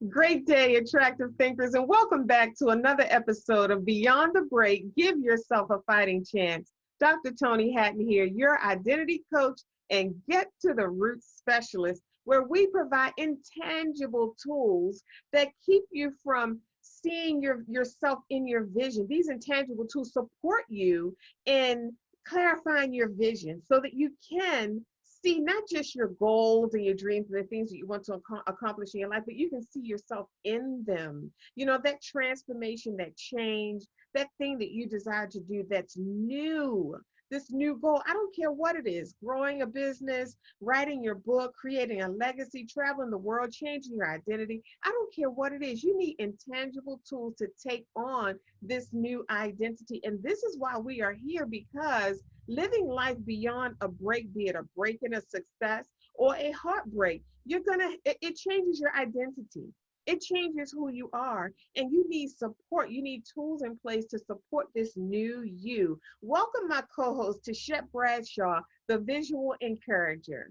Great day, attractive thinkers, and welcome back to another episode of Beyond the Break. Give yourself a fighting chance. Dr. Toni Hatton here, your identity coach and get to the root specialist, where we provide intangible tools that keep you from seeing yourself in your vision. These intangible tools support you in clarifying your vision so that you can see not just your goals and your dreams and the things that you want to accomplish in your life, but you can see yourself in them. You know, that transformation, that change, that thing that you desire to do that's new, this new goal. I don't care what it is, growing a business, writing your book, creating a legacy, traveling the world, changing your identity. I don't care what it is. You need intangible tools to take on this new identity. And this is why we are here, because living life beyond a break, be it a break in a success or a heartbreak, it changes your identity. It changes who you are, and you need support. You need tools in place to support this new you. Welcome my co-host, Tichet Bradshaw, the visual encourager.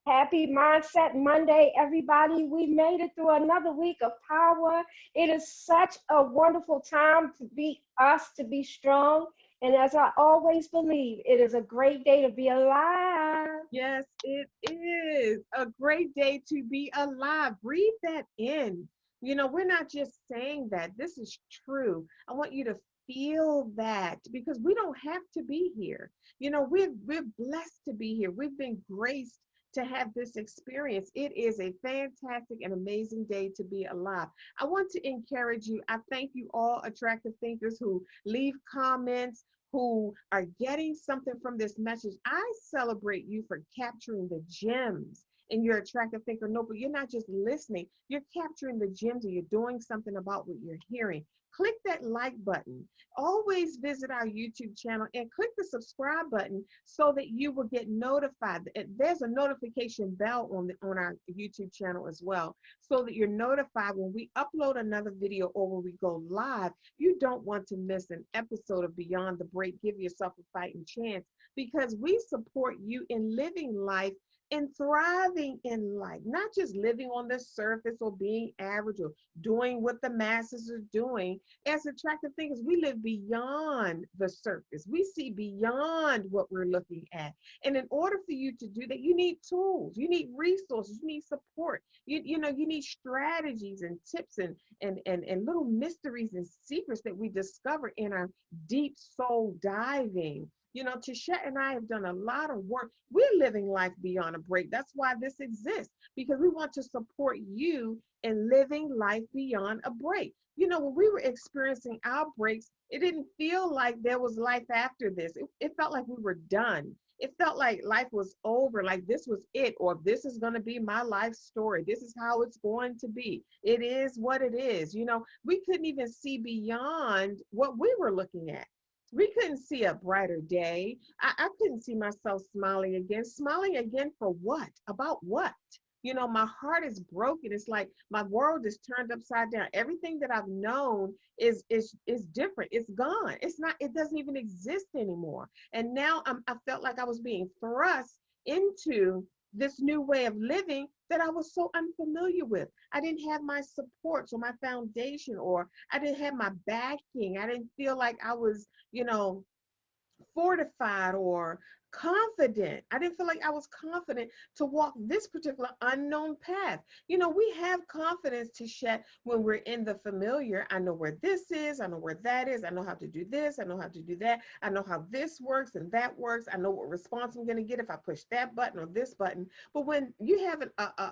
Happy Mindset Monday, everybody. We made it through another week of power. It is such a wonderful time to be us, to be strong. And as I always believe, it is a great day to be alive. Yes, it is a great day to be alive. Breathe that in. You know, we're not just saying that. This is true. I want you to feel that, because we don't have to be here. You know, we're blessed to be here. We've been graced to have this experience. It is a fantastic and amazing day to be alive. I want to encourage you. I thank you all attractive thinkers who leave comments, who are getting something from this message. I celebrate you for capturing the gems in your attractive thinker notebook. You're not just listening, you're capturing the gems, and you're doing something about what you're hearing. Click that like button. Always visit our YouTube channel and click the subscribe button so that you will get notified. There's a notification bell on our YouTube channel as well, so that you're notified when we upload another video or when we go live. You don't want to miss an episode of Beyond the Break. Give yourself a fighting chance, because we support you in living life and thriving in life, not just living on the surface or being average or doing what the masses are doing. As attractive thinkers, we live beyond the surface. We see beyond what we're looking at. And in order for you to do that, you need tools, you need resources, you need support. You need strategies and tips and little mysteries and secrets that we discover in our deep soul diving. You know, Tichet and I have done a lot of work. We're living life beyond a break. That's why this exists, because we want to support you in living life beyond a break. You know, when we were experiencing our breaks, it didn't feel like there was life after this. It felt like we were done. It felt like life was over, like this was it, or this is going to be my life story. This is how it's going to be. It is what it is. You know, we couldn't even see beyond what we were looking at. We couldn't see a brighter day. I couldn't see myself smiling again. Smiling again for what? About what? You know, my heart is broken. It's like my world is turned upside down. Everything that I've known is different. It's gone. It's not, it doesn't even exist anymore. And now I felt like I was being thrust into this new way of living that I was so unfamiliar with. I didn't have my supports or my foundation, or I didn't have my backing. I didn't feel like I was, you know, fortified or confident. I didn't feel like I was confident to walk this particular unknown path. You know, we have confidence to shed when we're in the familiar. I know where this is. I know where that is. I know how to do this. I know how to do that. I know how this works and that works. I know what response I'm going to get if I push that button or this button. But when you have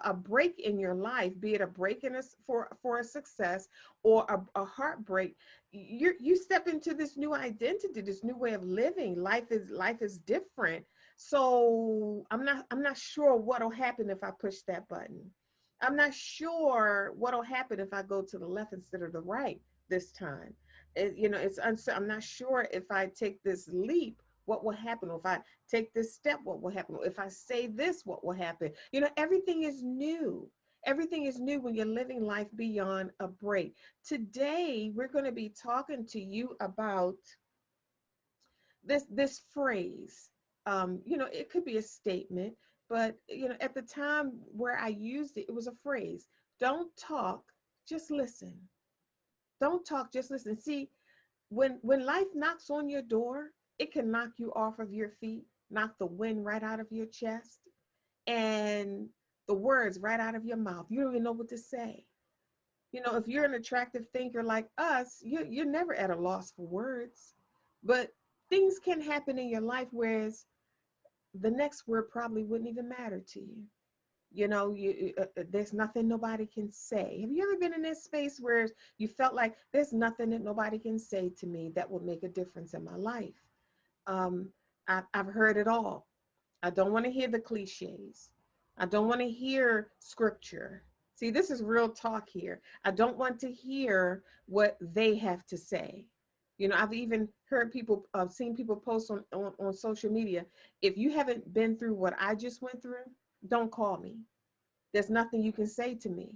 a break in your life, be it a break in for a success or a heartbreak, you step into this new identity, this new way of living. Life is different. So I'm not sure what'll happen if I push that button. I'm not sure what'll happen if I go to the left instead of the right this time. You know, it's uncertain. I'm not sure if I take this leap, what will happen? Or if I take this step, what will happen? Or if I say this, what will happen? You know, everything is new. Everything is new when you're living life beyond a break. Today, we're going to be talking to you about this phrase. You know, it could be a statement, but you know, at the time where I used it, it was a phrase. Don't talk, just listen. Don't talk, just listen. See, when life knocks on your door, it can knock you off of your feet, knock the wind right out of your chest, and the words right out of your mouth. You don't even know what to say. If you're an attractive thinker like us, you're never at a loss for words. But things can happen in your life, whereas the next word probably wouldn't even matter to you. There's nothing nobody can say. Have you ever been in this space where you felt like there's nothing that nobody can say to me that will make a difference in my life? Um, I've heard it all. I don't want to hear the cliches. I don't want to hear scripture. See, this is real talk here. I don't want to hear what they have to say. I've even heard people, seen people post on social media. If you haven't been through what I just went through, don't call me. There's nothing you can say to me.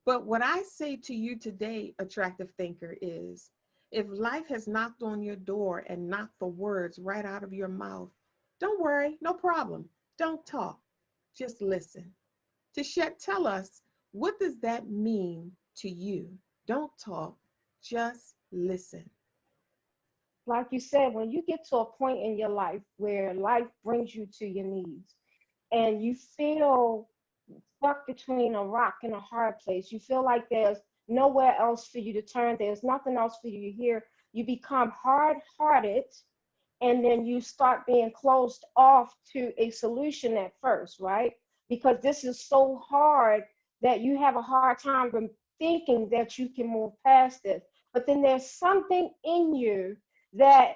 But what I say to you today, attractive thinker, is if life has knocked on your door and knocked the words right out of your mouth, don't worry, no problem. Don't talk, just listen. Tichet, tell us, what does that mean to you? Don't talk, just listen. Like you said, when you get to a point in your life where life brings you to your knees and you feel stuck between a rock and a hard place, you feel like there's nowhere else for you to turn, there's nothing else for you to hear, you become hard-hearted, and then you start being closed off to a solution at first, right? Because this is so hard that you have a hard time thinking that you can move past this. But then there's something in you that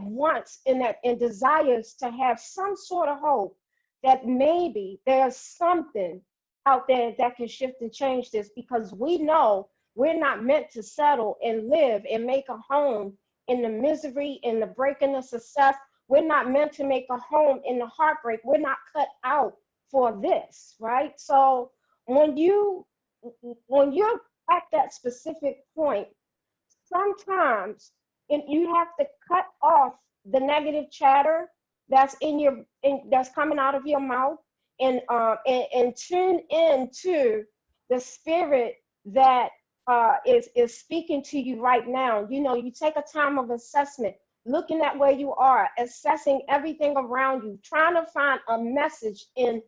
wants and desires to have some sort of hope that maybe there's something out there that can shift and change this, because we know we're not meant to settle and live and make a home in the misery, in the breaking of success. We're not meant to make a home in the heartbreak. We're not cut out for this, right? So when you're at that specific point, sometimes you have to cut off the negative chatter that's that's coming out of your mouth, and tune into the spirit that is speaking to you right now. You take a time of assessment, looking at where you are, assessing everything around you, trying to find a message in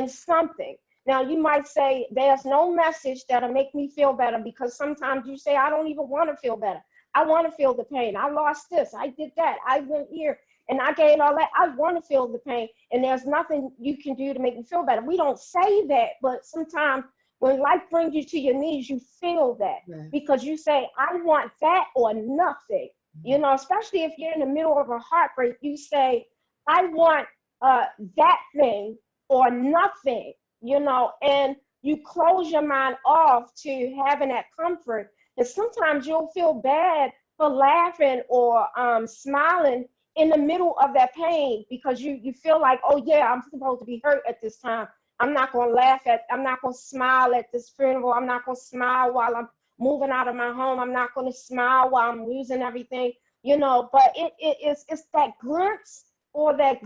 something. Now, you might say, there's no message that'll make me feel better, because sometimes you say, I don't even want to feel better. I want to feel the pain. I lost this. I did that. I went here and I gained all that. I want to feel the pain. And there's nothing you can do to make me feel better. We don't say that, but sometimes when life brings you to your knees, you feel that, because you say, I want that or nothing. Especially if you're in the middle of a heartbreak, you say, I want that thing or nothing, and you close your mind off to having that comfort. And sometimes you'll feel bad for laughing or smiling in the middle of that pain, because you feel like, oh yeah, I'm supposed to be hurt at this time. I'm not going to smile at this funeral. I'm not going to smile while I'm moving out of my home. I'm not going to smile while I'm losing everything, but it's that glimpse, or that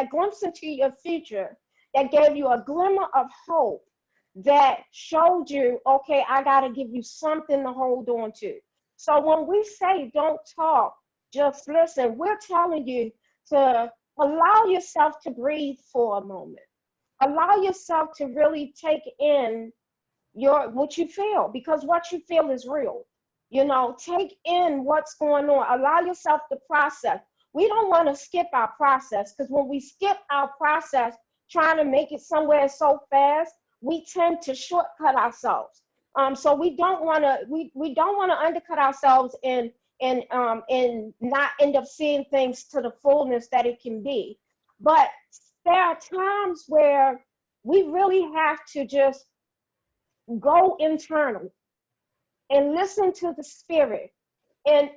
glimpse into your future that gave you a glimmer of hope, that showed you, okay, I got to give you something to hold on to. So when we say don't talk, just listen, we're telling you to allow yourself to breathe for a moment. Allow yourself to really take in what you feel, because what you feel is real. Take in what's going on. Allow yourself to process. We don't want to skip our process, because when we skip our process, trying to make it somewhere so fast, we tend to shortcut ourselves. So we don't want to undercut ourselves and not end up seeing things to the fullness that it can be. But there are times where we really have to just go internal and listen to the spirit. And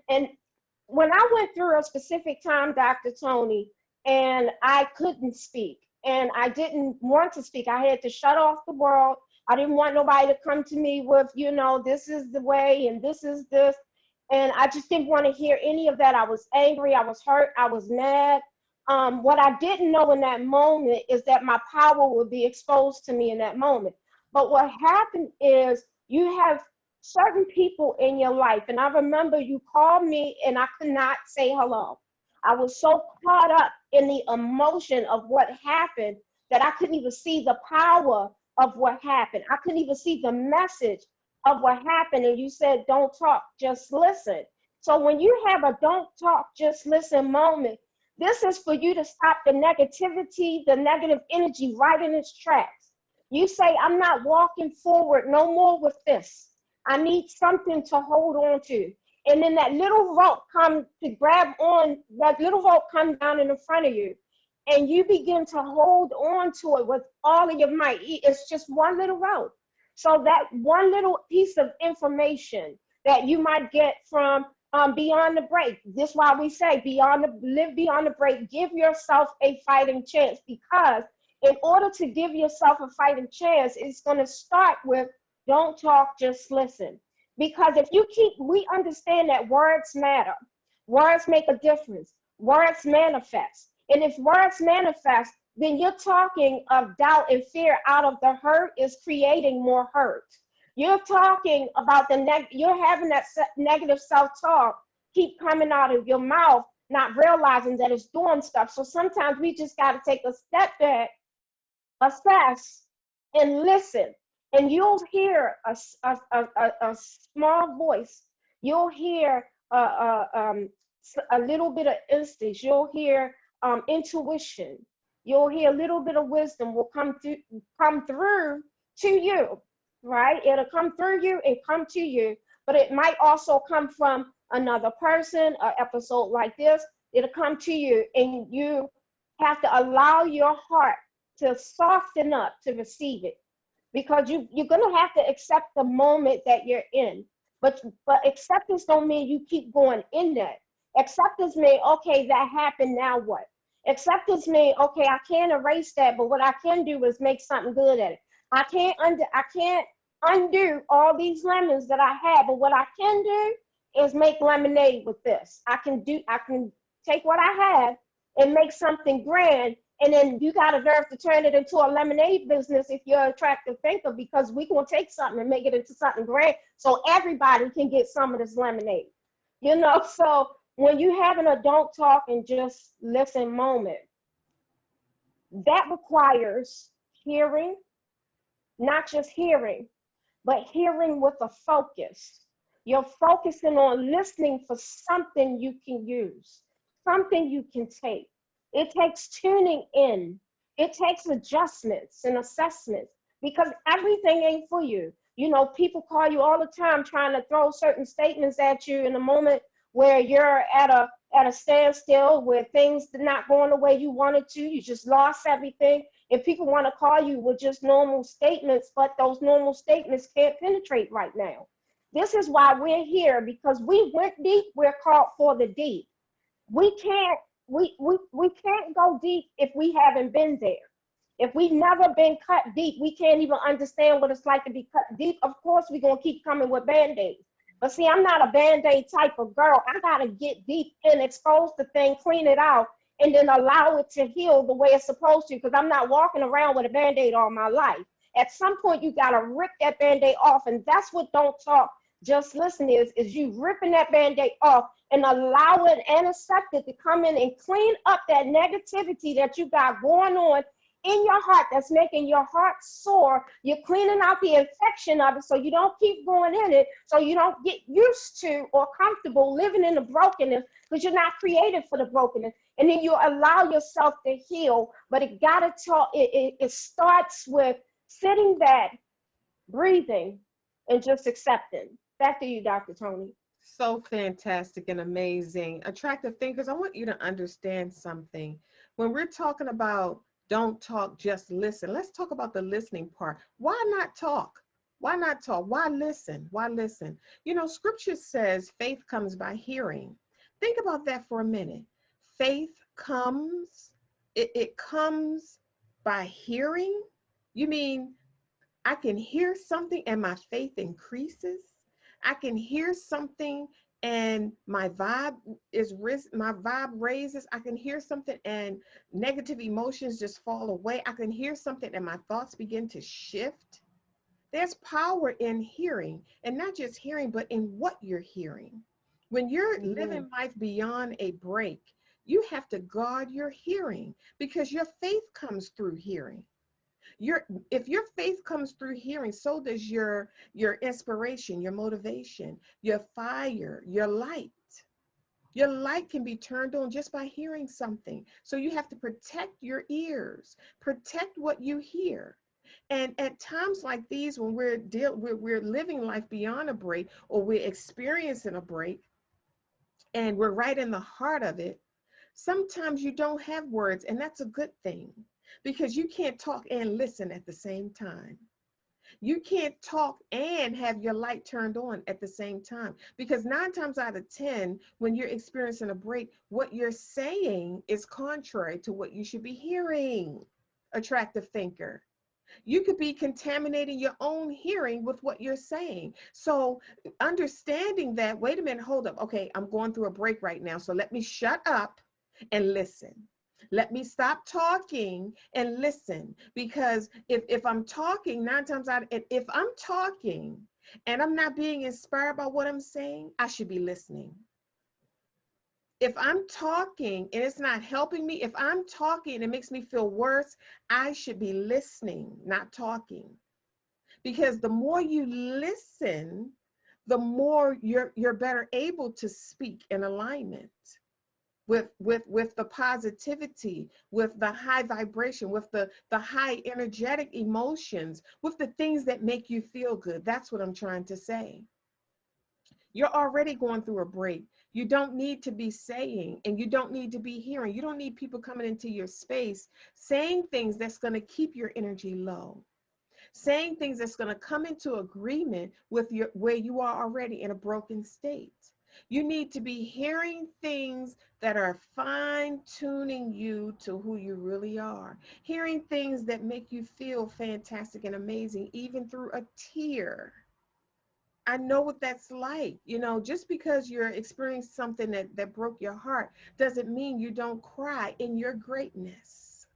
when I went through a specific time, Dr. Toni, and I couldn't speak, and I didn't want to speak. I had to shut off the world. I didn't want nobody to come to me with, this is the way and this is this. And I just didn't want to hear any of that. I was angry. I was hurt. I was mad. What I didn't know in that moment is that my power would be exposed to me in that moment. But what happened is you have certain people in your life. And I remember you called me and I could not say hello. I was so caught up in the emotion of what happened that I couldn't even see the power of what happened. I couldn't even see the message of what happened. And you said, don't talk, just listen. So when you have a don't talk, just listen moment, this is for you to stop the negativity, the negative energy right in its tracks. You say, I'm not walking forward no more with this. I need something to hold on to. And then that little rope come to grab on, that little rope come down in the front of you. And you begin to hold on to it with all of your might. It's just one little rope. So that one little piece of information that you might get from beyond the break. This is why we say live beyond the break. Give yourself a fighting chance, because in order to give yourself a fighting chance, it's going to start with don't talk, just listen. Because if you we understand that words matter. Words make a difference. Words manifest. And if words manifest, then you're talking of doubt and fear out of the hurt is creating more hurt. You're talking about you're having that negative self-talk keep coming out of your mouth, not realizing that it's doing stuff. So sometimes we just got to take a step back, assess, and listen. And you'll hear a small voice. You'll hear a little bit of instinct. You'll hear intuition. You'll hear a little bit of wisdom will come through to you, right? It'll come through you and come to you, but it might also come from another person, an episode like this. It'll come to you, and you have to allow your heart to soften up to receive it, because you're going to have to accept the moment that you're in. But acceptance don't mean you keep going in that. Acceptance means, okay, that happened, now what? Acceptance means, okay, I can't erase that, but what I can do is make something good at it. I can't undo all these lemons that I had, but what I can do is make lemonade with this. I can take what I have and make something grand. And then you got to nerve to turn it into a lemonade business if you're an attractive thinker, because we gonna take something and make it into something grand so everybody can get some of this lemonade. So when you having a don't talk and just listen moment, that requires hearing, not just hearing, but hearing with a focus. You're focusing on listening for something you can use, something you can take. It takes tuning in. It takes adjustments and assessments, because everything ain't for you. People call you all the time trying to throw certain statements at you in a moment where you're at a standstill, where things are not going the way you wanted to. You just lost everything. And people want to call you with just normal statements, but those normal statements can't penetrate right now. This is why we're here, because we went deep. We're called for the deep. We can't go deep if we haven't been there. If we've never been cut deep, we can't even understand what it's like to be cut deep. Of course, we're going to keep coming with Band-Aids. But see, I'm not a Band-Aid type of girl. I got to get deep and expose the thing, clean it out, and then allow it to heal the way it's supposed to, because I'm not walking around with a Band-Aid all my life. At some point, you got to rip that Band-Aid off, and that's what don't talk, just listen is you ripping that Band-Aid off and allow it and accept it to come in and clean up that negativity that you got going on in your heart that's making your heart sore. You're cleaning out the infection of it so you don't keep going in it, so you don't get used to or comfortable living in the brokenness, because you're not created for the brokenness. And then you allow yourself to heal. But it starts with sitting back, breathing, and just accepting. Back to you, Dr. Toni. So fantastic and amazing. Attractive thinkers, I want you to understand something. When we're talking about don't talk, just listen, let's talk about the listening part. Why not talk? Why not talk? Why listen? Why listen? Scripture says faith comes by hearing. Think about that for a minute. Faith comes, it comes by hearing? You mean I can hear something and my faith increases? I can hear something and my vibe raises. I can hear something and negative emotions just fall away. I can hear something and my thoughts begin to shift. There's power in hearing, and not just hearing, but in what you're hearing. When you're Mm-hmm. living life beyond a break, you have to guard your hearing because your faith comes through hearing. If your faith comes through hearing, so does your inspiration, your motivation, your fire, your light. Your light can be turned on just by hearing something. So you have to protect your ears, protect what you hear. And at times like these, when we're living life beyond a break, or we're experiencing a break, and we're right in the heart of it, sometimes you don't have words, and that's a good thing because you can't talk and listen at the same time. You can't talk and have your light turned on at the same time because 9 times out of 10, when you're experiencing a break, what you're saying is contrary to what you should be hearing. Attractive thinker. You could be contaminating your own hearing with what you're saying. So, understanding that, wait a minute, hold up. Okay, I'm going through a break right now. So, let me shut up and listen. Let me stop talking and listen. Because if I'm talking 9 times out, if I'm talking and I'm not being inspired by what I'm saying, I should be listening. If I'm talking and it's not helping me, if I'm talking and it makes me feel worse, I should be listening, not talking. Because the more you listen, the more you're better able to speak in alignment with the positivity, with the high vibration, with the high energetic emotions, with the things that make you feel good. That's what I'm trying to say. You're already going through a break. You don't need to be saying, and you don't need to be hearing. You don't need people coming into your space saying things that's going to keep your energy low, saying things that's going to come into agreement with your where you are already in a broken state. You need to be hearing things that are fine tuning you to who you really are, hearing things that make you feel fantastic and amazing, even through a tear. I know what that's like. Just because you're experiencing something that broke your heart doesn't mean you don't cry in your greatness.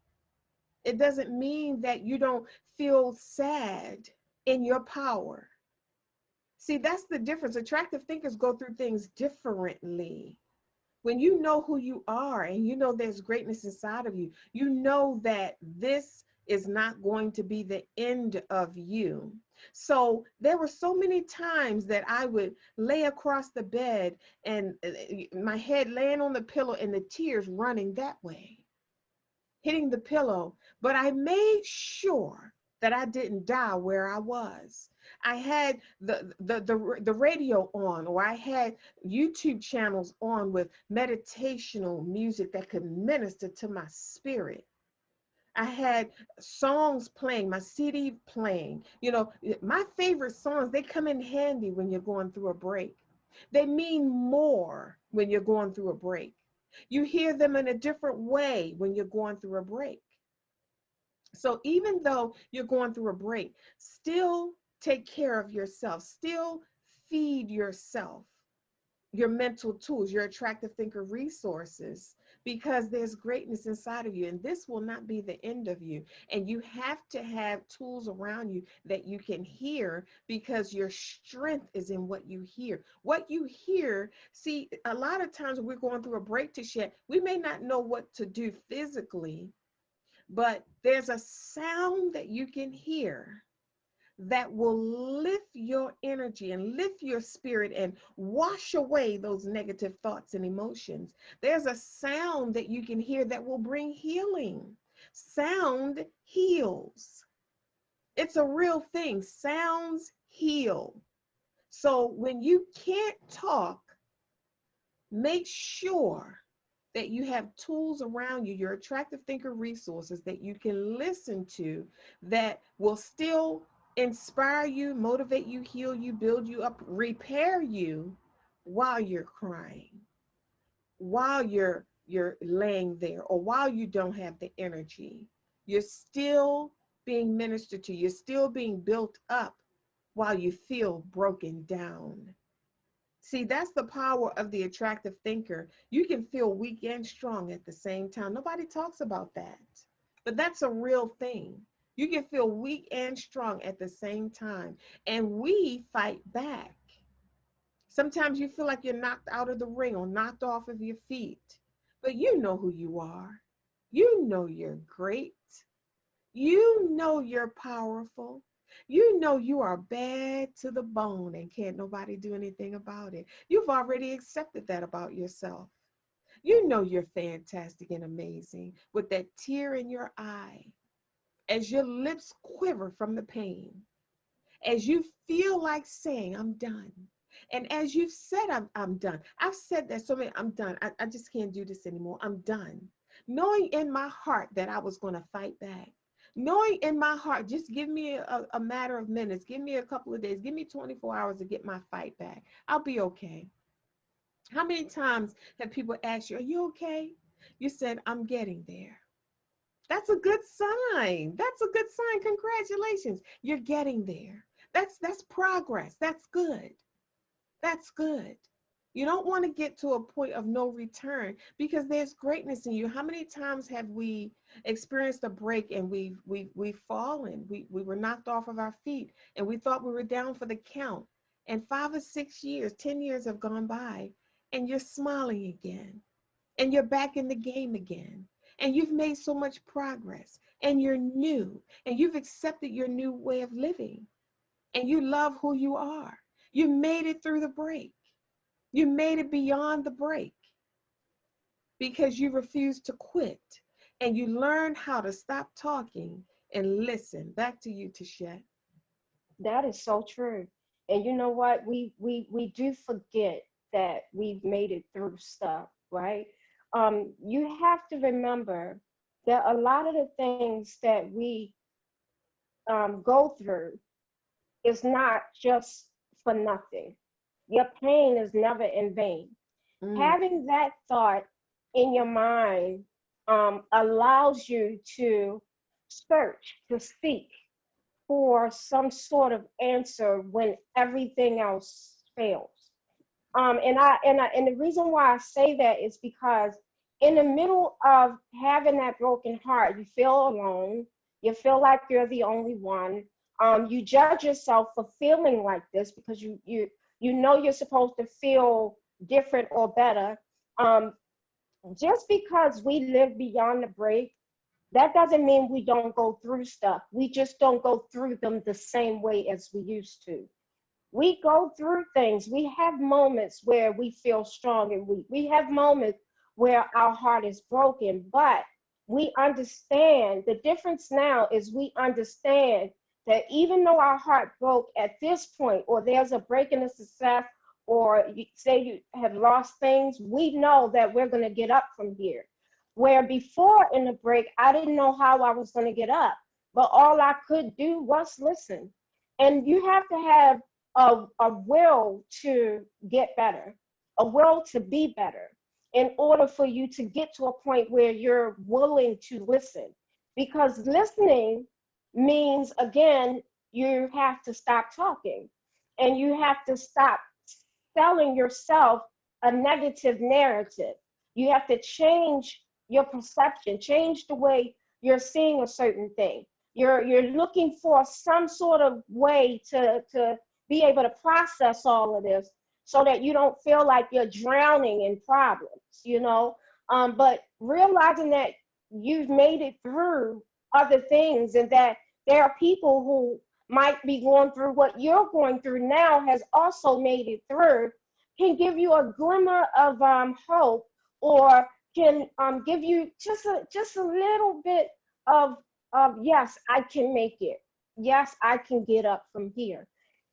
It doesn't mean that you don't feel sad in your power. See, that's the difference. Attractive thinkers go through things differently. When you know who you are and you know there's greatness inside of you, you know that this is not going to be the end of you. So there were so many times that I would lay across the bed and my head laying on the pillow and the tears running that way, hitting the pillow, but I made sure that I didn't die where I was. I had the radio on, or I had YouTube channels on with meditational music that could minister to my spirit. I had songs playing, my CD playing. My favorite songs, they come in handy when you're going through a break. They mean more when you're going through a break. You hear them in a different way when you're going through a break. So even though you're going through a break, still take care of yourself, still feed yourself your mental tools, your attractive thinker resources, because there's greatness inside of you. And this will not be the end of you. And you have to have tools around you that you can hear, because your strength is in what you hear. What you hear, see, a lot of times when we're going through a break to shed, we may not know what to do physically, but there's a sound that you can hear that will lift your energy and lift your spirit and wash away those negative thoughts and emotions. There's a sound that you can hear that will bring healing. Sound heals. It's a real thing. Sounds heal. So when you can't talk, make sure that you have tools around you, your attractive thinker resources that you can listen to, that will still inspire you, motivate you, heal you, build you up, repair you while you're crying, while you're laying there, or while you don't have the energy. You're still being ministered to, you're still being built up while you feel broken down. See, that's the power of the attractive thinker. You can feel weak and strong at the same time. Nobody talks about that, but that's a real thing. You can feel weak and strong at the same time. And we fight back. Sometimes you feel like you're knocked out of the ring or knocked off of your feet. But you know who you are. You know you're great. You know you're powerful. You know you are bad to the bone and can't nobody do anything about it. You've already accepted that about yourself. You know you're fantastic and amazing with that tear in your eye as your lips quiver from the pain, as you feel like saying, I'm done. And as you've said, I'm done. I've said that so many, I'm done. I just can't do this anymore. I'm done. Knowing in my heart that I was going to fight back. Knowing in my heart, just give me a matter of minutes, give me a couple of days, give me 24 hours to get my fight back. I'll be okay. How many times have people asked you, are you okay? You said, I'm getting there. That's a good sign. That's a good sign. Congratulations. You're getting there. That's progress. That's good. That's good. You don't want to get to a point of no return because there's greatness in you. How many times have we experienced a break and we've fallen? We were knocked off of our feet and we thought we were down for the count. And 5 or 6 years, 10 years have gone by and you're smiling again and you're back in the game again. And you've made so much progress and you're new and you've accepted your new way of living and you love who you are. You made it through the break. You made it beyond the break because you refused to quit and you learned how to stop talking and listen. Back to you, Tichet. That is so true. And you know what? We do forget that we've made it through stuff, right? You have to remember that a lot of the things that we go through is not just for nothing. Your pain is never in vain. Mm, Having that thought in your mind allows you to search, to seek for some sort of answer when everything else fails. And the reason why I say that is because in the middle of having that broken heart, you feel alone. You feel like you're the only one. You judge yourself for feeling like this because you know you're supposed to feel different or better. Um, just because we live beyond the break, that doesn't mean we don't go through stuff. We just don't go through them the same way as we used to. We go through things. We have moments where we feel strong and weak. We have moments where our heart is broken, but we understand the difference now is we understand that even though our heart broke at this point, or there's a break in the success, or you say you have lost things, we know that we're going to get up from here. Where before in the break, I didn't know how I was going to get up, but all I could do was listen. And you have to have a will to get better, a will to be better, in order for you to get to a point where you're willing to listen. Because listening means, again, you have to stop talking and you have to stop selling yourself a negative narrative. You have to change your perception, change the way you're seeing a certain thing. You're looking for some sort of way to be able to process all of this so that you don't feel like you're drowning in problems, you know. But realizing that you've made it through other things and that there are people who might be going through what you're going through now has also made it through can give you a glimmer of hope, or can give you just a little bit of yes, I can make it. Yes, I can get up from here.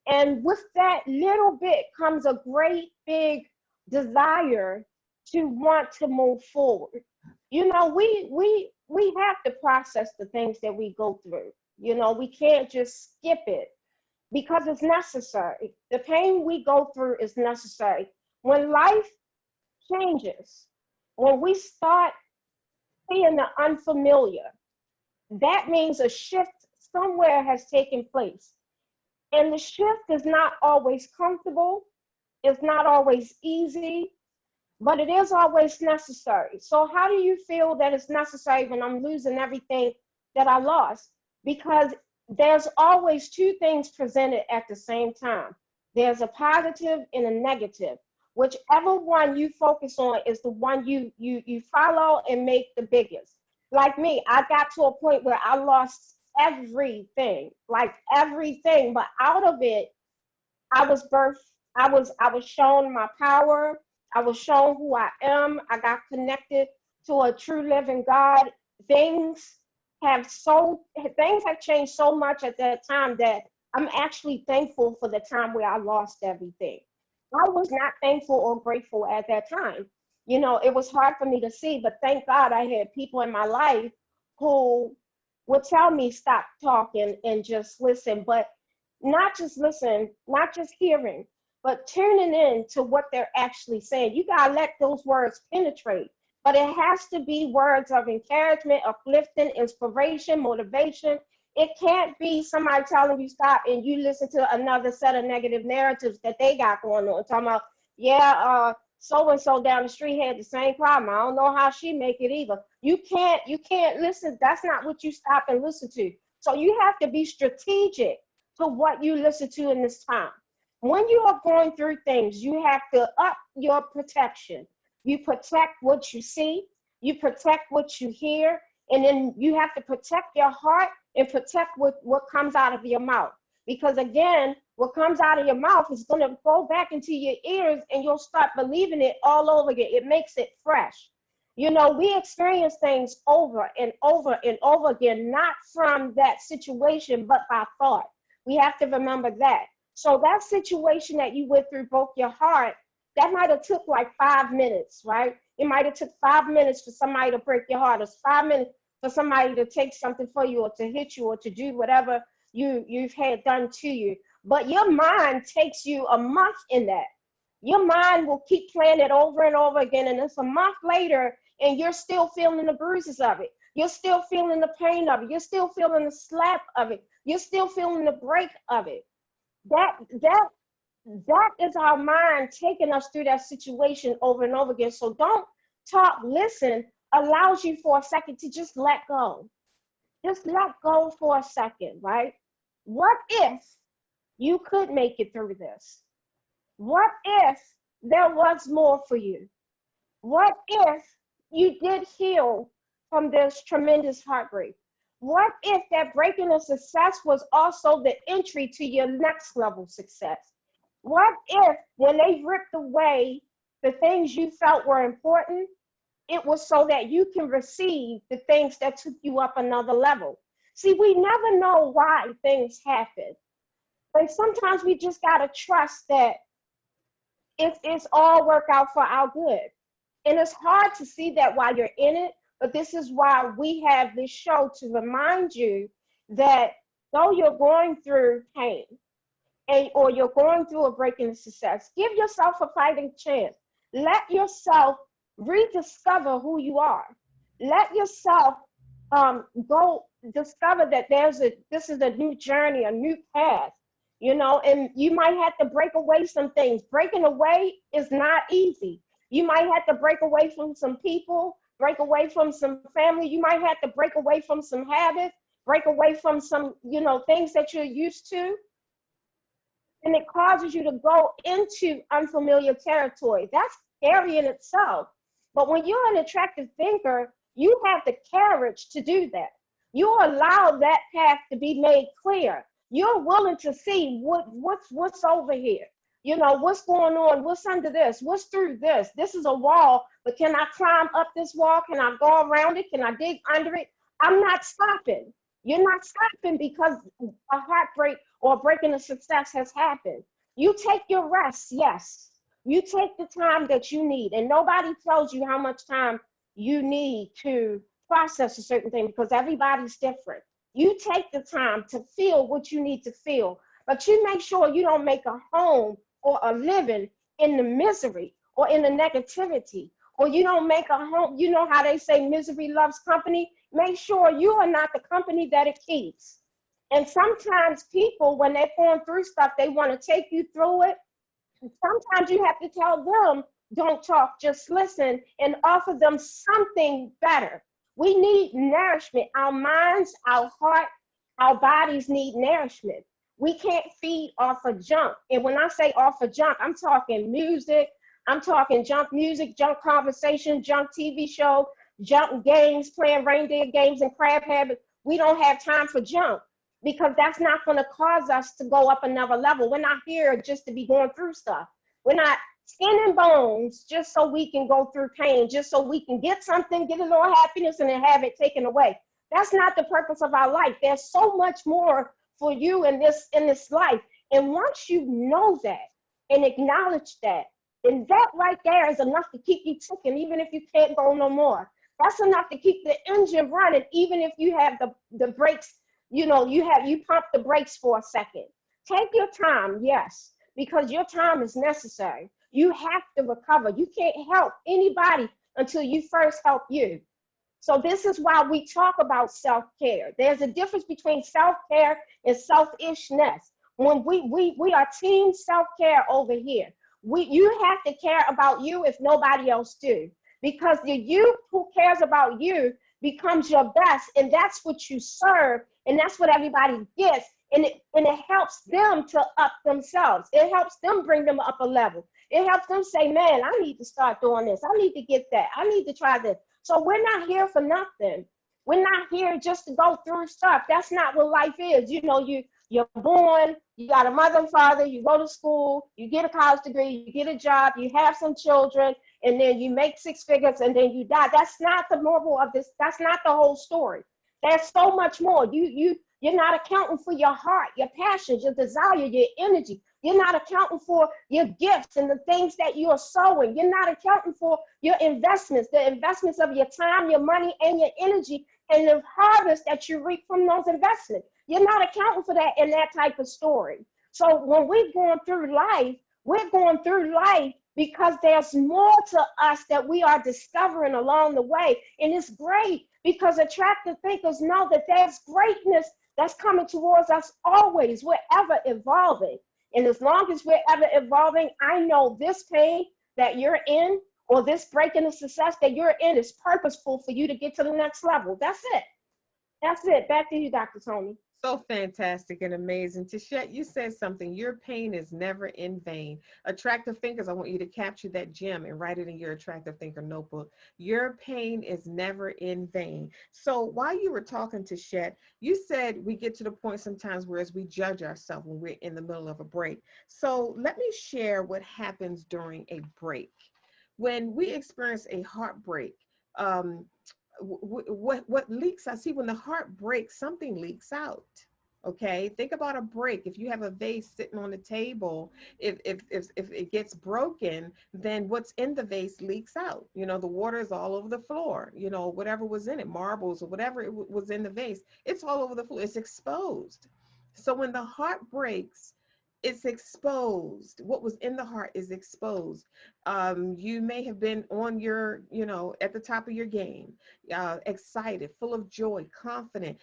And with that little bit comes a great big desire to want to move forward. You know, we have to process the things that we go through. You know, we can't just skip it because it's necessary. The pain we go through is necessary. When life changes, when we start seeing the unfamiliar, that means a shift somewhere has taken place. And the shift is not always comfortable, it's not always easy, but it is always necessary. So, how do you feel that it's necessary when I'm losing everything that I lost? because there's always two things presented at the same time. There's a positive and a negative. Whichever one you focus on is the one you follow and make the biggest. Like me, I got to a point where I lost everything, like everything, but out of it, I was birthed. I was shown my power. I was shown who I am. I got connected to a true living God. Things things have changed so much at that time that I'm actually thankful for the time where I lost everything. I was not thankful or grateful at that time. It was hard for me to see, but thank God I had people in my life who would tell me stop talking and just listen, but not just listen, not just hearing, but tuning in to what they're actually saying. You got to let those words penetrate, but it has to be words of encouragement, uplifting, inspiration, motivation. It can't be somebody telling you stop and you listen to another set of negative narratives that they got going on. Talking about, yeah, so and so down the street had the same problem. I don't know how she make it either. You can't listen. That's not what you stop and listen to. So you have to be strategic to what you listen to in this time. When you are going through things, you have to up your protection. You protect what you see, you protect what you hear, and then you have to protect your heart and protect what comes out of your mouth. Because again, what comes out of your mouth is going to go back into your ears and you'll start believing it all over again. It makes it fresh. We experience things over and over and over again, not from that situation, but by thought. We have to remember that. So that situation that you went through broke your heart, that might have took like 5 minutes, right? It might have took 5 minutes for somebody to break your heart. It's 5 minutes for somebody to take something for you or to hit you or to do whatever you've had done to you. But your mind takes you a month in that. Your mind will keep playing it over and over again. And it's a month later and you're still feeling the bruises of it. You're still feeling the pain of it. You're still feeling the slap of it. You're still feeling the break of it. That is our mind taking us through that situation over and over again. So don't talk, listen, allows you for a second to just let go. Just let go for a second, right? What if you could make it through this? What if there was more for you? What if you did heal from this tremendous heartbreak? What if that breaking of success was also the entry to your next level success? What if when they ripped away the things you felt were important, it was so that you can receive the things that took you up another level? See, we never know why things happen. But sometimes we just got to trust that it's all work out for our good. And it's hard to see that while you're in it, but this is why we have this show to remind you that though you're going through pain or you're going through a breaking success, give yourself a fighting chance. Let yourself rediscover who you are. Let yourself go discover that this is a new journey, a new path, and you might have to break away some things. Breaking away is not easy. You might have to break away from some people, break away from some family. You might have to break away from some habits, break away from some, things that you're used to. And it causes you to go into unfamiliar territory. That's scary in itself. But when you're an attractive thinker, you have the courage to do that. You allow that path to be made clear. You're willing to see what's over here. What's going on? What's under this? What's through this? This is a wall, but can I climb up this wall? Can I go around it? Can I dig under it? I'm not stopping. You're not stopping because a heartbreak or breaking a success has happened. You take your rest, yes. You take the time that you need, and nobody tells you how much time you need to process a certain thing because everybody's different. You take the time to feel what you need to feel, but you make sure you don't make a home or a living in the misery or in the negativity, or you don't make a home. You know how they say misery loves company? Make sure you are not the company that it keeps. And sometimes people, when they're going through stuff, they want to take you through it. Sometimes you have to tell them, don't talk, just listen, and offer them something better. We need nourishment, our minds, our heart, Our bodies need nourishment. We can't feed off of junk. And when I say off of junk, I'm talking music, I'm talking junk music, junk conversation, junk TV show, junk games, playing reindeer games and crab habits. We don't have time for junk because that's not going to cause us to go up another level. We're not here just to be going through stuff. We're not skin and bones just so we can go through pain, just so we can get something, get a little happiness, and then have it taken away. That's not the purpose of our life. There's so much more for you in this life. And once you know that and acknowledge that, then that right there is enough to keep you ticking, even if you can't go no more. That's enough to keep the engine running, even if you have the brakes, you pump the brakes for a second. Take your time, yes, because your time is necessary. You have to recover. You can't help anybody until you first help you. So this is why we talk about self-care. There's a difference between self-care and selfishness. When we are team self-care over here. You have to care about you if nobody else do. Because the you who cares about you becomes your best, and that's what you serve, and that's what everybody gets. And it helps them to up themselves. It helps them bring them up a level. It helps them say, man, I need to start doing this. I need to get that. I need to try this. So we're not here for nothing. We're not here just to go through stuff. That's not what life is. You're born, you got a mother and father, you go to school, you get a college degree, you get a job, you have some children, and then you make six figures and then you die. That's not the moral of this. That's not the whole story. There's so much more. You're not accounting for your heart, your passions, your desire, your energy. You're not accounting for your gifts and the things that you are sowing. You're not accounting for your investments, the investments of your time, your money, and your energy, and the harvest that you reap from those investments. You're not accounting for that in that type of story. So when we're going through life because there's more to us that we are discovering along the way. And it's great because attractive thinkers know that there's greatness that's coming towards us always. We're ever evolving. And as long as we're ever evolving, I know this pain that you're in or this break in the success that you're in is purposeful for you to get to the next level. That's it. That's it. Back to you, Dr. Toni. So fantastic and amazing. Tichet, you said something. Your pain is never in vain. Attractive thinkers, I want you to capture that gem and write it in your attractive thinker notebook. Your pain is never in vain. So while you were talking, Tichet, you said we get to the point sometimes whereas we judge ourselves when we're in the middle of a break. So let me share what happens during a break. When we experience a heartbreak, what leaks out? See, when the heart breaks, something leaks out. Okay, think about a break. If you have a vase sitting on the table, if it gets broken, then what's in the vase leaks out. The water is all over the floor. Whatever was in it, marbles or whatever was in the vase, it's all over the floor. It's exposed. So when the heart breaks, it's exposed. What was in the heart is exposed. You may have been on your, at the top of your game, excited, full of joy, confident,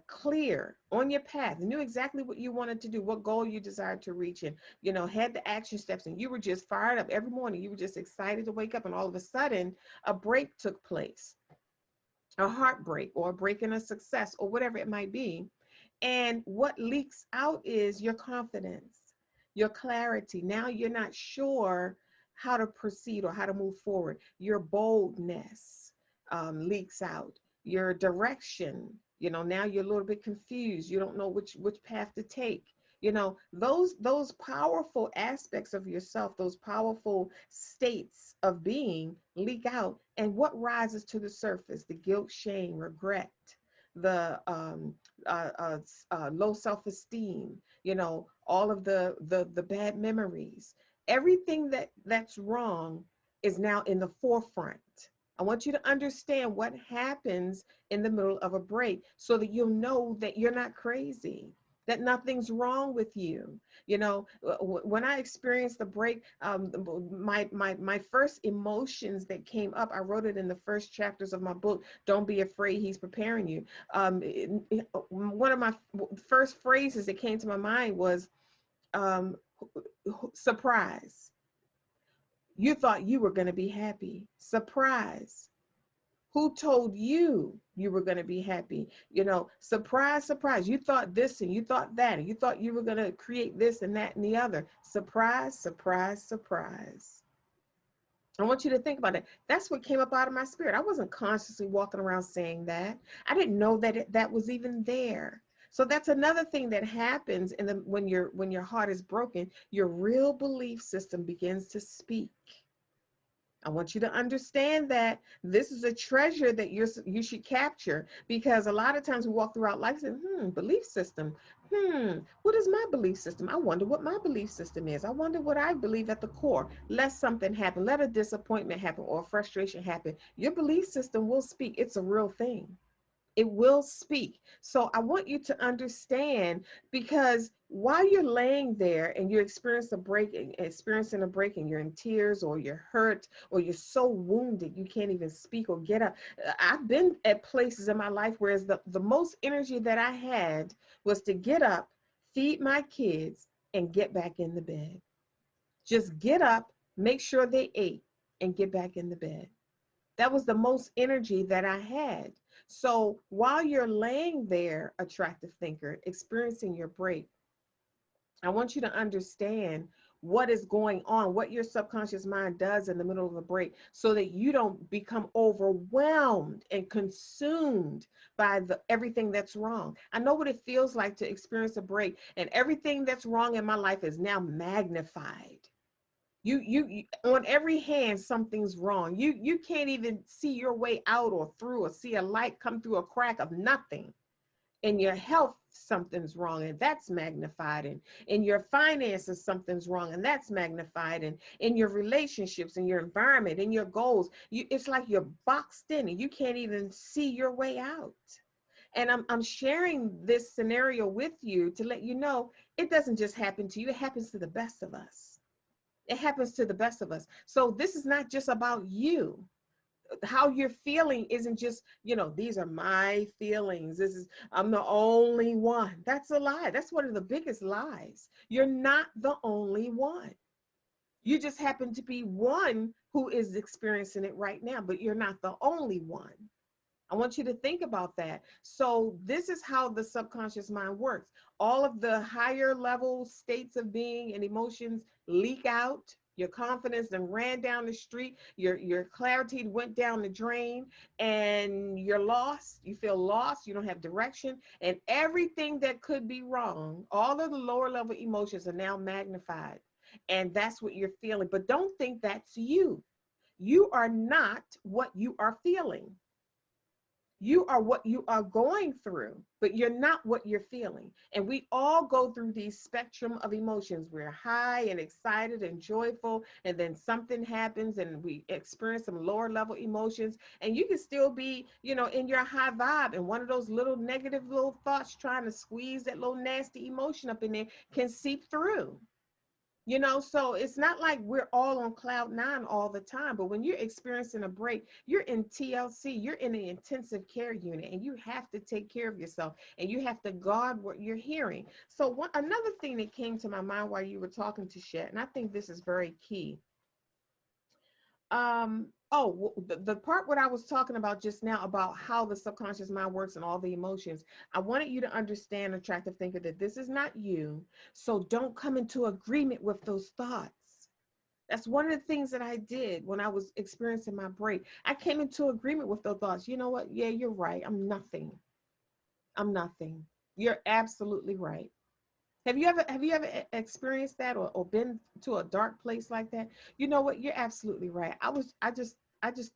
clear on your path, knew exactly what you wanted to do, what goal you desired to reach, and had the action steps, and you were just fired up every morning. You were just excited to wake up, and all of a sudden, a break took place, a heartbreak, or a break in a success, or whatever it might be. And what leaks out is your confidence, your clarity. Now you're not sure how to proceed or how to move forward. Your boldness leaks out. Your direction, now you're a little bit confused. You don't know which path to take. Those powerful aspects of yourself, those powerful states of being leak out. And what rises to the surface? The guilt, shame, regret, the low self-esteem, all of the bad memories. Everything that's wrong is now in the forefront. I want you to understand what happens in the middle of a break so that you'll know that you're not crazy, that nothing's wrong with you. When I experienced the break, my first emotions that came up, I wrote it in the first chapters of my book, Don't Be Afraid, He's Preparing You. One of my first phrases that came to my mind was surprise. You thought you were going to be happy. Surprise. Who told you you were going to be happy? Surprise, surprise. You thought this and you thought that, and you thought you were going to create this and that and the other. Surprise, surprise, surprise. I want you to think about it. That's what came up out of my spirit. I wasn't consciously walking around saying that. I didn't know that that was even there. So that's another thing that happens when your heart is broken, your real belief system begins to speak. I want you to understand that this is a treasure that you should capture, because a lot of times we walk throughout life saying, belief system. What is my belief system? I wonder what my belief system is. I wonder what I believe at the core. Let something happen. Let a disappointment happen or frustration happen. Your belief system will speak. It's a real thing. It will speak. So I want you to understand, because while you're laying there and you're experiencing a break, and you're in tears or you're hurt or you're so wounded you can't even speak or get up. I've been at places in my life where the most energy that I had was to get up, feed my kids, and get back in the bed. Just get up, make sure they ate, and get back in the bed. That was the most energy that I had. So while you're laying there, attractive thinker, experiencing your break, I want you to understand what is going on, what your subconscious mind does in the middle of a break, so that you don't become overwhelmed and consumed by everything that's wrong. I know what it feels like to experience a break, and everything that's wrong in my life is now magnified. You on every hand something's wrong. You can't even see your way out or through, or see a light come through a crack of nothing. In your health something's wrong, and that's magnified. And in your finances something's wrong, and that's magnified. And in your relationships, in your environment, in your goals, it's like you're boxed in and you can't even see your way out. And I'm sharing this scenario with you to let you know it doesn't just happen to you, it happens to the best of us. It happens to the best of us. So this is not just about you. How you're feeling isn't just, these are my feelings. I'm the only one. That's a lie. That's one of the biggest lies. You're not the only one. You just happen to be one who is experiencing it right now, but you're not the only one. I want you to think about that. So this is how the subconscious mind works. All of the higher level states of being and emotions leak out. Your confidence then ran down the street. Your clarity went down the drain, and you're lost. You feel lost. You don't have direction, and everything that could be wrong, all of the lower level emotions are now magnified, and that's what you're feeling. But don't think that's you. You are not what you are feeling. You are what you are going through, but you're not what you're feeling. And we all go through these spectrum of emotions. We're high and excited and joyful, and then something happens and we experience some lower level emotions. And you can still be, in your high vibe, and one of those little negative little thoughts trying to squeeze that little nasty emotion up in there can seep through. So it's not like we're all on cloud nine all the time, but when you're experiencing a break, you're in TLC, you're in an intensive care unit, and you have to take care of yourself, and you have to guard what you're hearing. So another thing that came to my mind while you were talking to Shet, and I think this is very key. The part what I was talking about just now about how the subconscious mind works and all the emotions, I wanted you to understand, attractive thinker, that this is not you. So don't come into agreement with those thoughts. That's one of the things that I did when I was experiencing my break. I came into agreement with those thoughts. You know what? Yeah, you're right. I'm nothing. I'm nothing. You're absolutely right. Have you ever experienced that, or been to a dark place like that? You know what? You're absolutely right. I just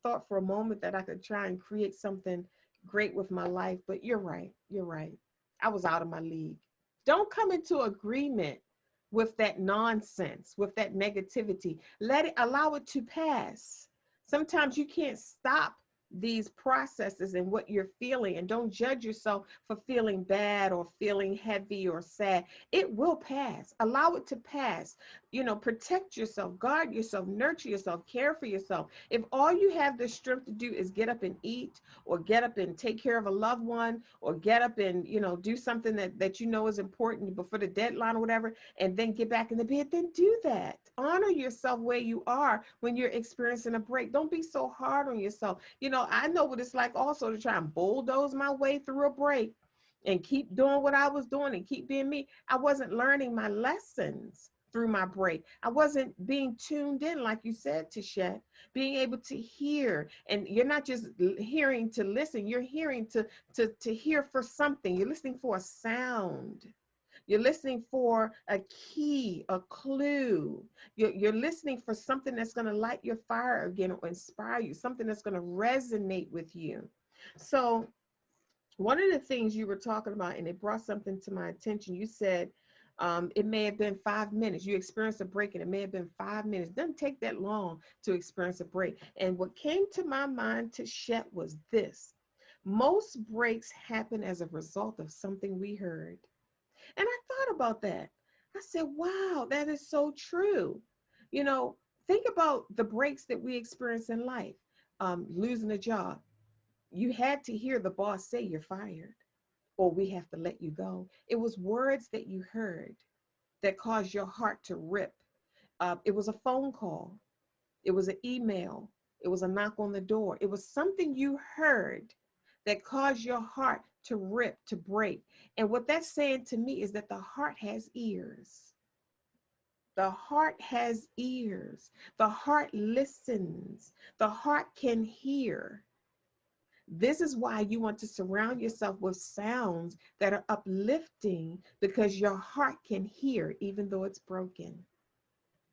thought for a moment that I could try and create something great with my life, but you're right. You're right. I was out of my league. Don't come into agreement with that nonsense, with that negativity. Allow it to pass. Sometimes you can't stop these processes and what you're feeling, and don't judge yourself for feeling bad or feeling heavy or sad. It will pass. Allow it to pass. Protect yourself, guard yourself, nurture yourself, care for yourself. If all you have the strength to do is get up and eat, or get up and take care of a loved one, or get up and do something that is important before the deadline or whatever, and then get back in the bed, then do that. Honor yourself where you are when you're experiencing a break. Don't be so hard on yourself. I know what it's like also to try and bulldoze my way through a break and keep doing what I was doing and keep being me. I wasn't learning my lessons through my break. I wasn't being tuned in, like you said, Tichet, being able to hear. And you're not just hearing to listen, you're hearing to hear for something. You're listening for a sound. You're listening for a key, a clue. You're listening for something that's going to light your fire again or inspire you, something that's going to resonate with you. So, one of the things you were talking about, and it brought something to my attention, you said it may have been 5 minutes. You experienced a break, and it may have been 5 minutes. It doesn't take that long to experience a break. And what came to my mind to Shet was this: most breaks happen as a result of something we heard. And I thought about that. I said, wow, that is so true. You know, think about the breaks that we experience in life. Losing a job. You had to hear the boss say you're fired or we have to let you go. It was words that you heard that caused your heart to rip. It was a phone call. It was an email. It was a knock on the door. It was something you heard that caused your heart to rip, to break. And what that's saying to me is that the heart has ears. The heart has ears. The heart listens. The heart can hear. This is why you want to surround yourself with sounds that are uplifting, because your heart can hear even though it's broken.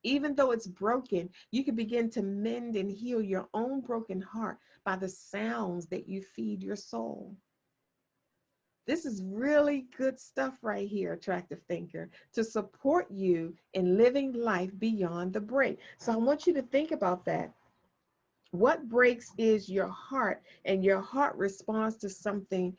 Even though it's broken, you can begin to mend and heal your own broken heart by the sounds that you feed your soul. This is really good stuff right here, attractive thinker, to support you in living life beyond the break. So I want you to think about that. What breaks is your heart, and your heart responds to something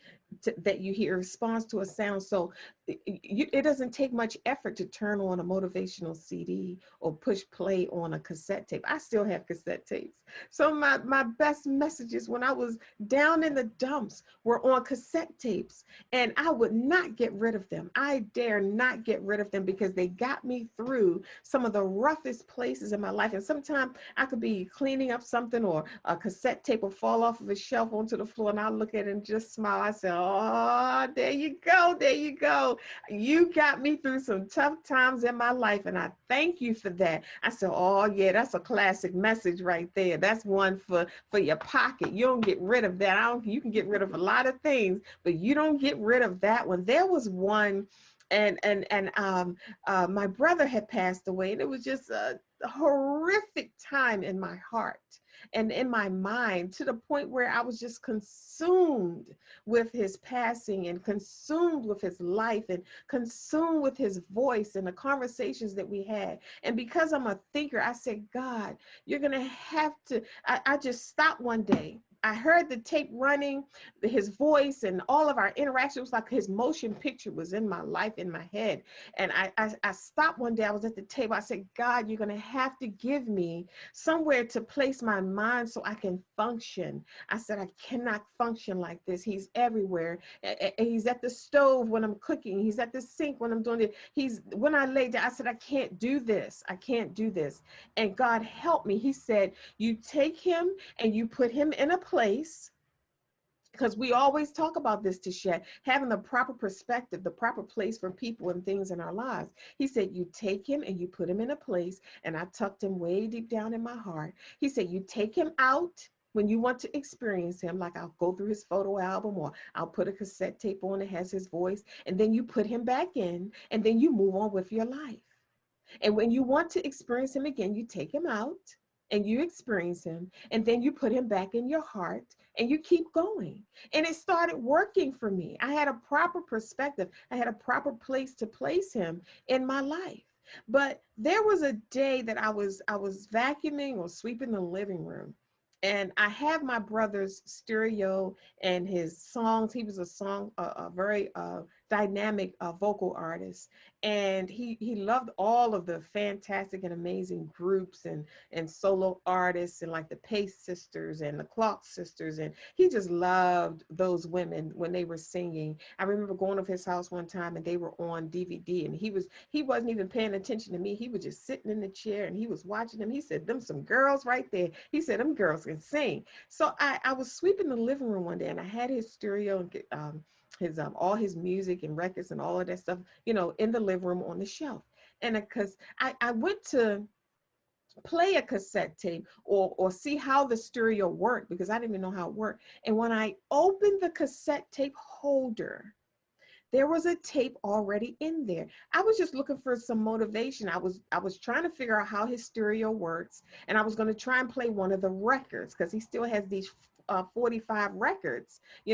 that you hear, responds to a sound. So it doesn't take much effort to turn on a motivational CD or push play on a cassette tape. I still have cassette tapes. So my best messages when I was down in the dumps were on cassette tapes, and I would not get rid of them. I dare not get rid of them because they got me through some of the roughest places in my life. And sometimes I could be cleaning up something, or a cassette tape will fall off of a shelf onto the floor, and I look at it and just smile. I say, oh, there you go. There you go. You got me through some tough times in my life, and I thank you for that. I said, oh, yeah, that's a classic message right there. That's one for your pocket. You don't get rid of that. You can get rid of a lot of things, but you don't get rid of that one. There was one, and my brother had passed away, and it was just a horrific time in my heart and in my mind, to the point where I was just consumed with his passing, and consumed with his life, and consumed with his voice and the conversations that we had. And because I'm a thinker, I said, God, you're going to have to, I just stopped one day. I heard the tape running, his voice and all of our interactions. It was like his motion picture was in my life, in my head. And I stopped one day. I was at the table. I said, God, you're going to have to give me somewhere to place my mind so I can function. I said, I cannot function like this. He's everywhere. He's at the stove when I'm cooking. He's at the sink when I'm doing it. When I lay down, I said, I can't do this. I can't do this. And God helped me. He said, you take him and you put him in a place, because we always talk about this, Tichet, having the proper perspective, the proper place for people and things in our lives. He said, you take him and you put him in a place, and I tucked him way deep down in my heart. He said, you take him out when you want to experience him, like I'll go through his photo album, or I'll put a cassette tape on that has his voice, and then you put him back in, and then you move on with your life. And when you want to experience him again, you take him out and you experience him, and then you put him back in your heart and you keep going. And it started working for me. I had a proper perspective. I had a proper place to place him in my life. But there was a day that I was vacuuming or sweeping the living room, and I had my brother's stereo and his songs. He was a very dynamic vocal artist, and he loved all of the fantastic and amazing groups and solo artists, and like the Pace Sisters and the Clock Sisters, and he just loved those women when they were singing. I remember going to his house one time and they were on DVD, and he wasn't even paying attention to me. He was just sitting in the chair and he was watching them. He said, "Them some girls right there." He said, "Them girls can sing." So I was sweeping the living room one day and I had his stereo and his all his music and records and all of that stuff, in the living room on the shelf. And because I went to play a cassette tape or see how the stereo worked, because I didn't even know how it worked. And when I opened the cassette tape holder, there was a tape already in there. I was just looking for some motivation. I was trying to figure out how his stereo works, and I was going to try and play one of the records because he still has these 45 records, the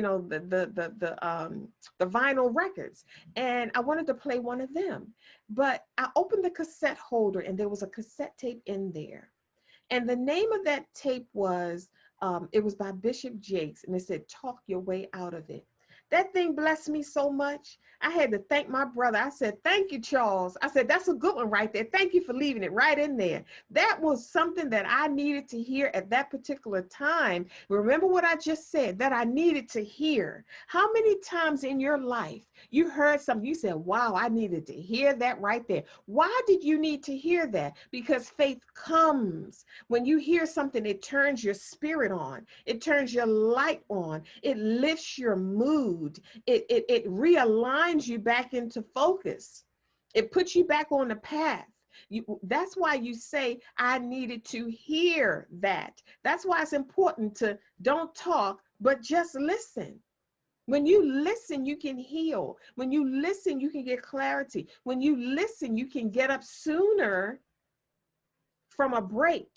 vinyl records, and I wanted to play one of them. But I opened the cassette holder and there was a cassette tape in there, and the name of that tape was it was by Bishop Jakes, and it said "Talk Your Way Out of It." That thing blessed me so much. I had to thank my brother. I said, "Thank you, Charles." I said, "That's a good one right there. Thank you for leaving it right in there." That was something that I needed to hear at that particular time. Remember what I just said, that I needed to hear. How many times in your life you heard something, you said, "Wow, I needed to hear that right there." Why did you need to hear that? Because faith comes. When you hear something, it turns your spirit on. It turns your light on. It lifts your mood. It realigns you back into focus. It puts you back on the path. That's why you say, "I needed to hear that." That's why it's important to don't talk, but just listen. When you listen, you can heal. When you listen, you can get clarity. When you listen, you can get up sooner from a break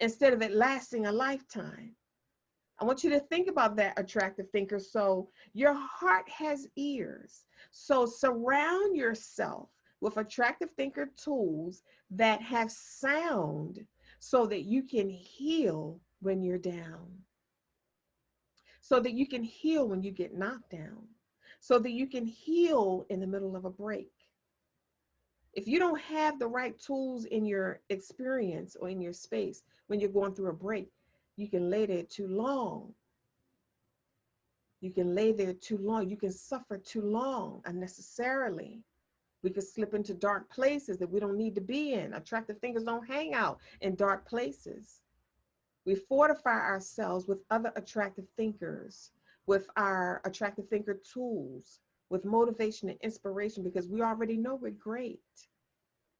instead of it lasting a lifetime. I want you to think about that, attractive thinker. So your heart has ears. So surround yourself with attractive thinker tools that have sound so that you can heal when you're down, so that you can heal when you get knocked down, so that you can heal in the middle of a break. If you don't have the right tools in your experience or in your space when you're going through a break, you can lay there too long. You can lay there too long. You can suffer too long unnecessarily. We could slip into dark places that we don't need to be in. Attractive thinkers don't hang out in dark places. We fortify ourselves with other attractive thinkers, with our attractive thinker tools, with motivation and inspiration, because we already know we're great.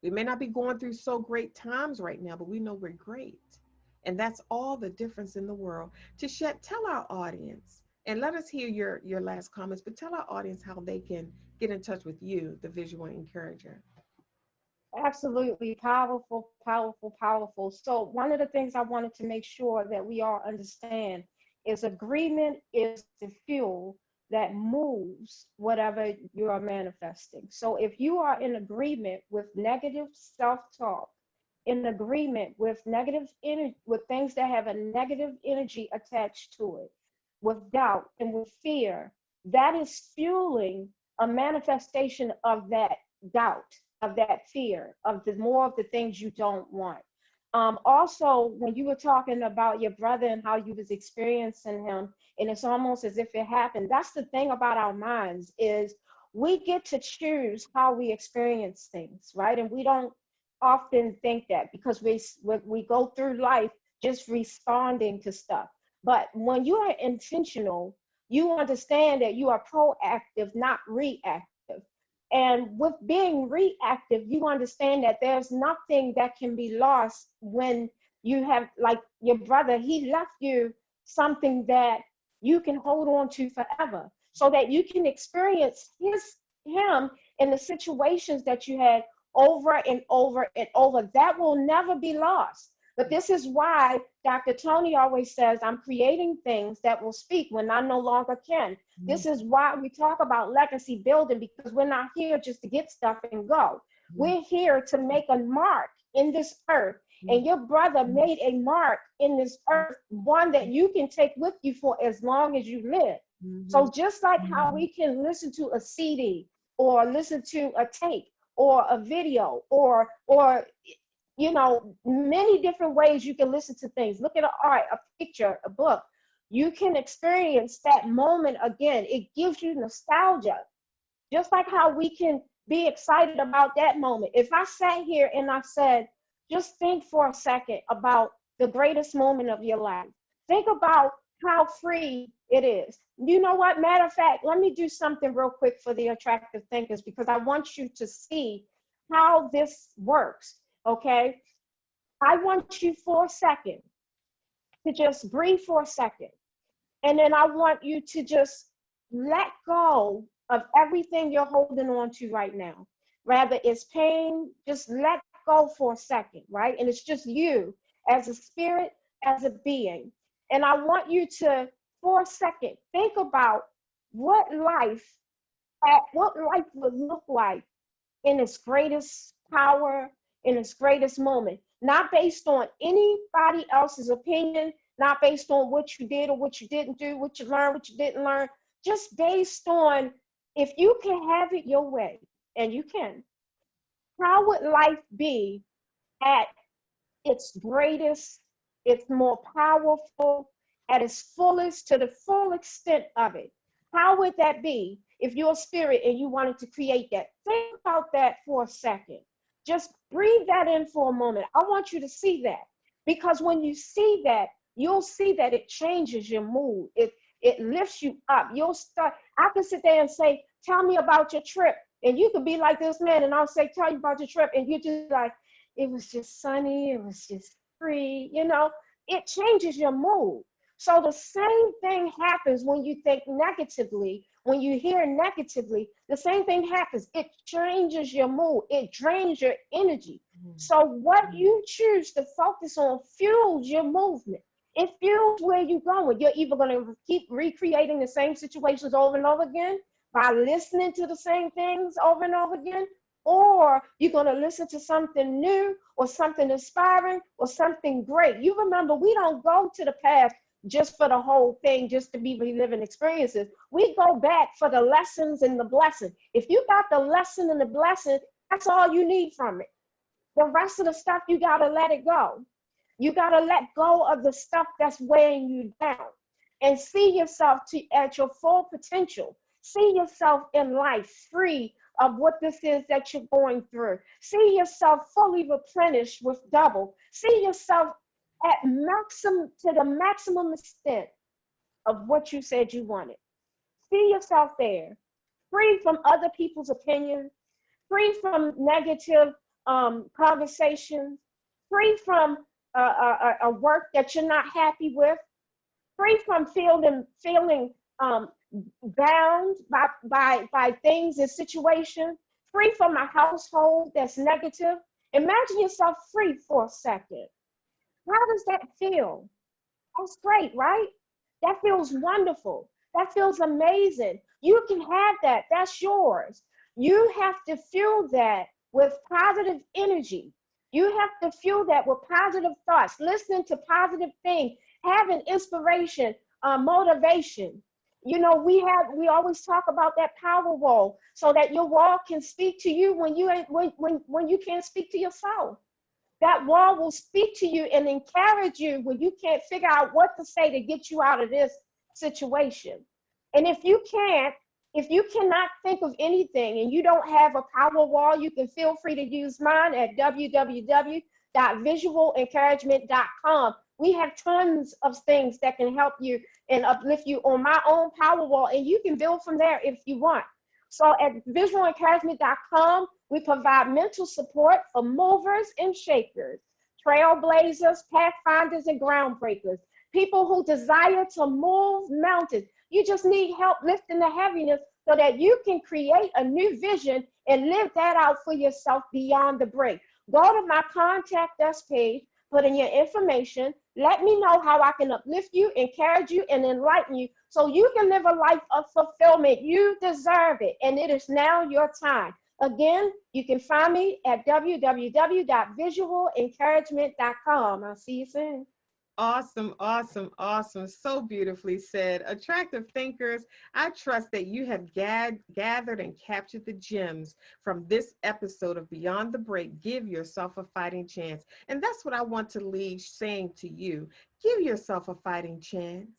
We may not be going through so great times right now, but we know we're great. And that's all the difference in the world. Tichet, tell our audience, and let us hear your last comments, but tell our audience how they can get in touch with you, the visual encourager. Absolutely powerful, powerful, powerful. So, one of the things I wanted to make sure that we all understand is agreement is the fuel that moves whatever you are manifesting. So, if you are in agreement with negative self talk, in agreement with negative energy, with things that have a negative energy attached to it, with doubt and with fear, that is fueling a manifestation of that doubt, of that fear, of the more of the things you don't want. Also, when you were talking about your brother and how you was experiencing him, and it's almost as if it happened. That's the thing about our minds is we get to choose how we experience things, right? And we don't often think that because we go through life just responding to stuff. But when you are intentional, you understand that you are proactive, not reactive. And with being reactive, you understand that there's nothing that can be lost when you have, like your brother, he left you something that you can hold on to forever so that you can experience him in the situations that you had over and over and over. That will never be lost. But this is why Dr. Toni always says, "I'm creating things that will speak when I no longer can." This is why we talk about legacy building, because we're not here just to get stuff and go. We're here to make a mark in this earth. And your brother made a mark in this earth, one that you can take with you for as long as you live. Mm-hmm. So just like how we can listen to a CD or listen to a tape or a video or you know, many different ways you can listen to things. Look at an art, a picture, a book. You can experience that moment again. It gives you nostalgia. Just like how we can be excited about that moment. If I sat here and I said, just think for a second about the greatest moment of your life. Think about how free it is. You know what? Matter of fact, let me do something real quick for the attractive thinkers because I want you to see how this works. Okay. I want you for a second to just breathe for a second. And then I want you to just let go of everything you're holding on to right now. Rather it's pain, just let go for a second, right? And it's just you as a spirit, as a being. And I want you to, for a second, think about what life would look like in its greatest power, in its greatest moment, not based on anybody else's opinion, not based on what you did or what you didn't do, what you learned, what you didn't learn, just based on if you can have it your way, and you can, how would life be at its greatest, its more powerful, at its fullest, to the full extent of it? How would that be if you're a spirit and you wanted to create that? Think about that for a second. Just breathe that in for a moment. I want you to see that because when you see that, you'll see that it changes your mood. It lifts you up. You'll start. I can sit there and say, "Tell me about your trip," and you could be like this man, and I'll say, "Tell you about your trip," and you're just like, "It was just sunny. It was just free." You know, it changes your mood. So the same thing happens when you think negatively, when you hear negatively, the same thing happens. It changes your mood. It drains your energy. So what you choose to focus on fuels your movement. It fuels where you're going. You're either going to keep recreating the same situations over and over again by listening to the same things over and over again, or you're going to listen to something new or something inspiring or something great. You remember, we don't go to the past just for the whole thing, just to be reliving experiences. We go back for the lessons and the blessing. If you got the lesson and the blessing, that's all you need from it. The rest of the stuff, you got to let it go. You got to let go of the stuff that's weighing you down and see yourself at your full potential. See yourself in life free of what this is that you're going through. See yourself fully replenished with double. See yourself at to the maximum extent of what you said you wanted. See yourself there, free from other people's opinions, free from negative conversations, free from a work that you're not happy with, free from feeling bound by things and situations, free from a household that's negative. Imagine yourself free for a second. How does that feel? That's great, right? That feels wonderful. That feels amazing. You can have that. That's yours. You have to fuel that with positive energy. You have to fuel that with positive thoughts, listening to positive things, having inspiration, motivation. You know, we always talk about that power wall so that your wall can speak to you when you can't speak to yourself. That wall will speak to you and encourage you when you can't figure out what to say to get you out of this situation. And if you cannot think of anything and you don't have a power wall, you can feel free to use mine at www.visualencouragement.com. We have tons of things that can help you and uplift you on my own power wall, and you can build from there if you want. So at visualencouragement.com, we provide mental support for movers and shakers, trailblazers, pathfinders, and groundbreakers, people who desire to move mountains. You just need help lifting the heaviness so that you can create a new vision and live that out for yourself beyond the break. Go to my contact us page, put in your information, let me know how I can uplift you, encourage you, and enlighten you so you can live a life of fulfillment. You deserve it, and it is now your time. Again, you can find me at www.visualencouragement.com. I'll see you soon. Awesome, awesome, awesome. So beautifully said. Attractive thinkers, I trust that you have gathered and captured the gems from this episode of Beyond the Break. Give yourself a fighting chance. And that's what I want to leave saying to you. Give yourself a fighting chance.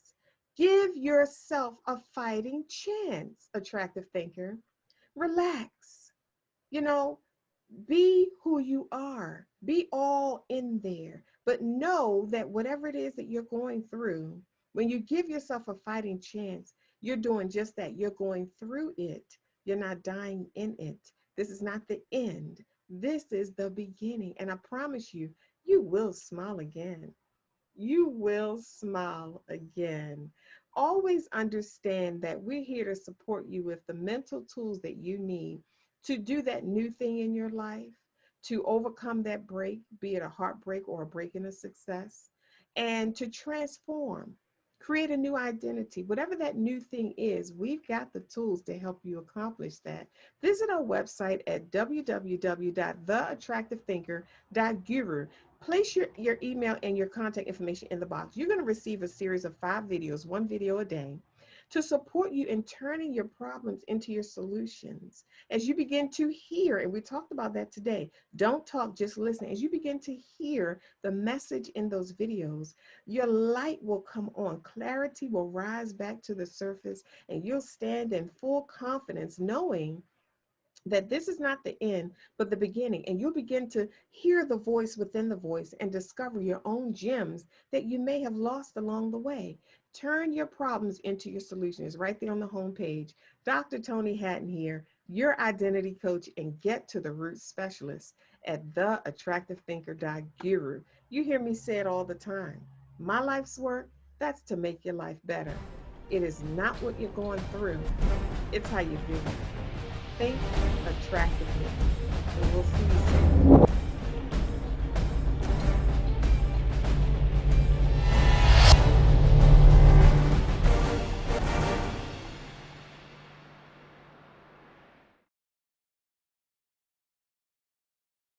Give yourself a fighting chance, attractive thinker. Relax. You know, be who you are, be all in there, but know that whatever it is that you're going through, when you give yourself a fighting chance, you're doing just that. You're going through it, you're not dying in it. This is not the end, this is the beginning. And I promise you, you will smile again. You will smile again. Always understand that we're here to support you with the mental tools that you need to do that new thing in your life, to overcome that break, be it a heartbreak or a break in a success, and to transform, create a new identity. Whatever that new thing is, we've got the tools to help you accomplish that. Visit our website at www.theattractivethinker.guru. Place your email and your contact information in the box. You're going to receive a series of 5 videos, 1 video a day, to support you in turning your problems into your solutions. As you begin to hear, and we talked about that today, don't talk, just listen. As you begin to hear the message in those videos, your light will come on, clarity will rise back to the surface, and you'll stand in full confidence knowing that this is not the end, but the beginning. And you'll begin to hear the voice within the voice and discover your own gems that you may have lost along the way. Turn your problems into your solutions right there on the homepage. Dr. Toni Hatton here, your identity coach and get to the root specialist at theattractivethinker.guru. You hear me say it all the time. My life's work, that's to make your life better. It is not what you're going through, it's how you do it. Think attractively. And we'll see you soon.